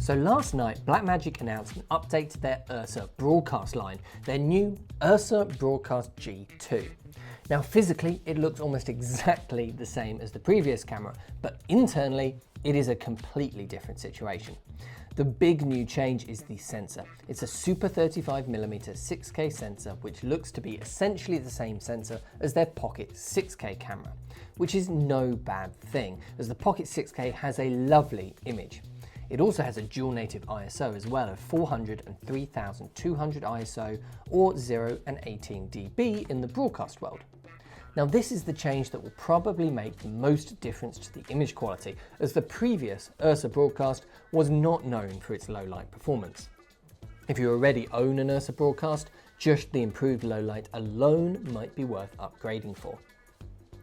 So last night, Blackmagic announced an update to their Ursa broadcast line, their new Ursa Broadcast G2. Now physically, it looks almost exactly the same as the previous camera, but internally, it is a completely different situation. The big new change is the sensor. It's a Super 35mm 6K sensor, which looks to be essentially the same sensor as their Pocket 6K camera, which is no bad thing, as the Pocket 6K has a lovely image. It also has a dual native ISO as well of 400 and 3200 ISO, or 0 and 18 dB in the broadcast world. Now this is the change that will probably make the most difference to the image quality, as the previous Ursa broadcast was not known for its low light performance. If you already own an Ursa broadcast, just the improved low light alone might be worth upgrading for.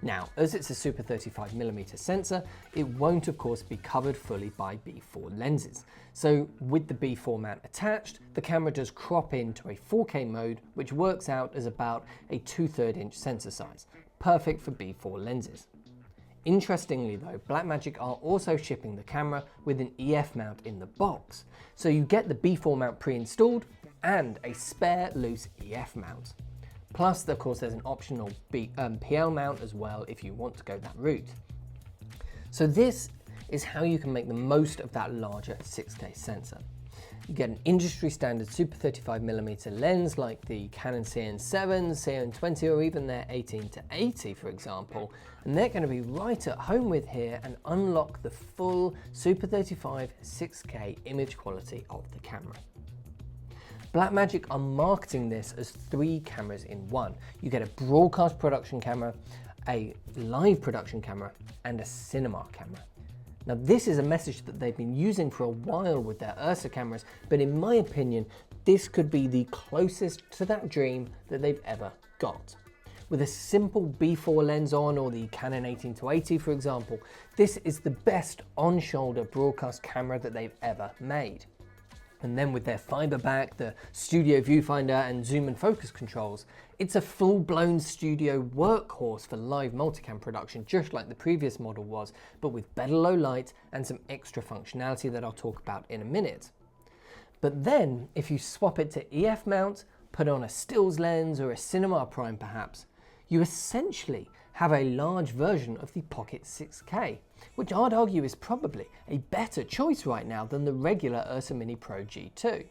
Now, as it's a Super 35mm sensor, it won't of course be covered fully by B4 lenses. So with the B4 mount attached, the camera does crop into a 4K mode, which works out as about a 2/3 inch sensor size, perfect for B4 lenses. Interestingly though, Blackmagic are also shipping the camera with an EF mount in the box. So you get the B4 mount pre-installed and a spare loose EF mount. Plus, of course, there's an optional PL mount as well if you want to go that route. So this is how you can make the most of that larger 6K sensor. You get an industry standard Super 35mm lens like the Canon CN7, CN20, or even their 18-80 for example, and they're going to be right at home with here and unlock the full Super 35 6K image quality of the camera. Blackmagic are marketing this as 3 cameras in one. You get a broadcast production camera, a live production camera, and a cinema camera. Now this is a message that they've been using for a while with their Ursa cameras, but in my opinion, this could be the closest to that dream that they've ever got. With a simple B4 lens on, or the Canon 18-80 for example, this is the best on-shoulder broadcast camera that they've ever made. And then with their fiber back, the studio viewfinder and zoom and focus controls, it's a full-blown studio workhorse for live multicam production, just like the previous model was, but with better low light and some extra functionality that I'll talk about in a minute. But then, if you swap it to EF mount, put on a stills lens or a cinema prime perhaps, you essentially have a large version of the Pocket 6K, which I'd argue is probably a better choice right now than the regular Ursa Mini Pro G2.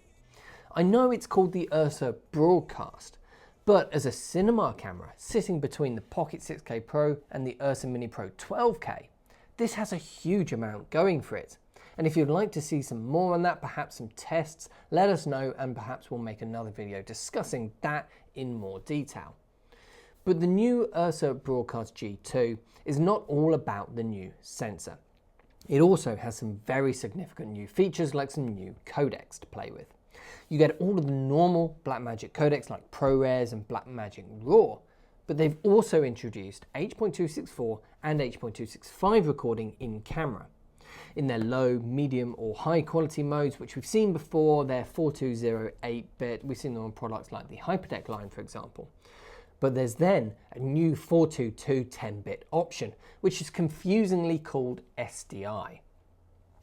I know it's called the Ursa Broadcast, but as a cinema camera sitting between the Pocket 6K Pro and the Ursa Mini Pro 12K, this has a huge amount going for it. And if you'd like to see some more on that, perhaps some tests, let us know and perhaps we'll make another video discussing that in more detail. But the new Ursa Broadcast G2 is not all about the new sensor. It also has some very significant new features like some new codecs to play with. You get all of the normal Blackmagic codecs like ProRes and Blackmagic RAW, but they've also introduced H.264 and H.265 recording in camera. In their low, medium or high quality modes, which we've seen before, they're 420 8-bit, we've seen them on products like the Hyperdeck line for example. But there's then a new 422 10-bit option, which is confusingly called SDI.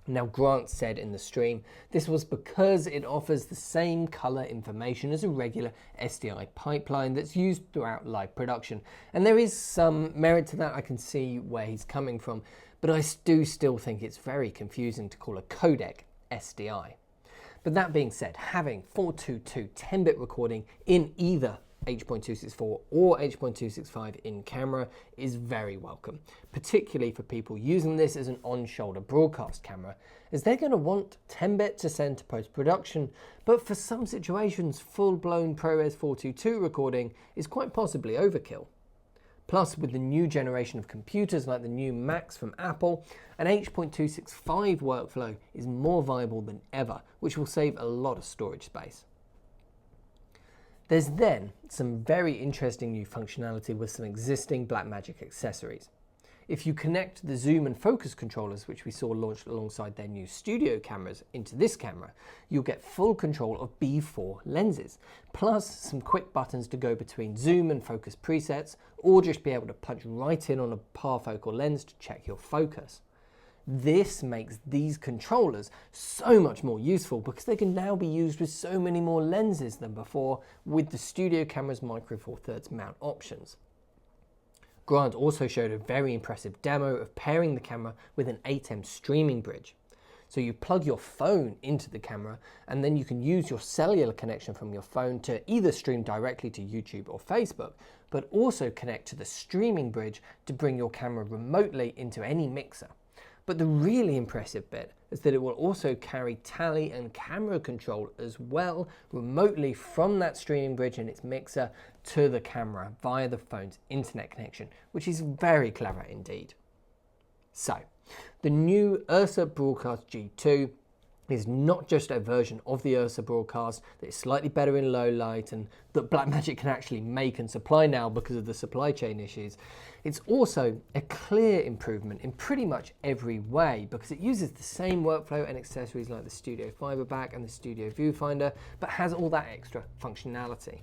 Now Grant said in the stream, this was because it offers the same color information as a regular SDI pipeline that's used throughout live production. And there is some merit to that, I can see where he's coming from, but I do still think it's very confusing to call a codec SDI. But that being said, having 422 10-bit recording in either H.264 or H.265 in camera is very welcome, particularly for people using this as an on-shoulder broadcast camera, as they're going to want 10-bit to send to post-production, but for some situations full-blown ProRes 422 recording is quite possibly overkill. Plus, with the new generation of computers like the new Macs from Apple, an H.265 workflow is more viable than ever, which will save a lot of storage space. There's then some very interesting new functionality with some existing Blackmagic accessories. If you connect the zoom and focus controllers, which we saw launched alongside their new studio cameras, into this camera, you'll get full control of B4 lenses, plus some quick buttons to go between zoom and focus presets, or just be able to punch right in on a parfocal lens to check your focus. This makes these controllers so much more useful because they can now be used with so many more lenses than before with the studio camera's micro four thirds mount options. Grant also showed a very impressive demo of pairing the camera with an 8M streaming bridge. So you plug your phone into the camera and then you can use your cellular connection from your phone to either stream directly to YouTube or Facebook, but also connect to the streaming bridge to bring your camera remotely into any mixer. But the really impressive bit is that it will also carry tally and camera control as well remotely from that streaming bridge and its mixer to the camera via the phone's internet connection, which is very clever indeed. So, the new Ursa Broadcast G2 is not just a version of the Ursa Broadcast that is slightly better in low light and that Blackmagic can actually make and supply now because of the supply chain issues. It's also a clear improvement in pretty much every way because it uses the same workflow and accessories like the Studio Fiber Back and the Studio Viewfinder, but has all that extra functionality.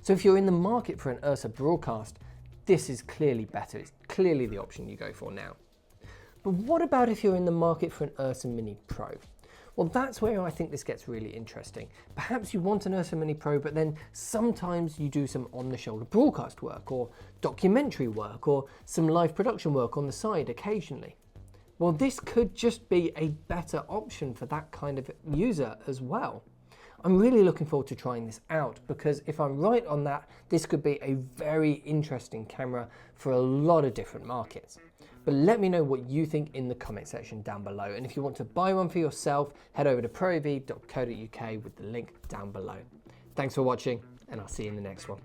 So if you're in the market for an Ursa Broadcast, this is clearly better. It's clearly the option you go for now. But what about if you're in the market for an Ursa Mini Pro? Well, that's where I think this gets really interesting. Perhaps you want an Ursa Mini Pro, but then sometimes you do some on-the-shoulder broadcast work or documentary work or some live production work on the side occasionally. Well, this could just be a better option for that kind of user as well. I'm really looking forward to trying this out because if I'm right on that, this could be a very interesting camera for a lot of different markets. But let me know what you think in the comment section down below. And if you want to buy one for yourself, head over to proav.co.uk with the link down below. Thanks for watching, and I'll see you in the next one.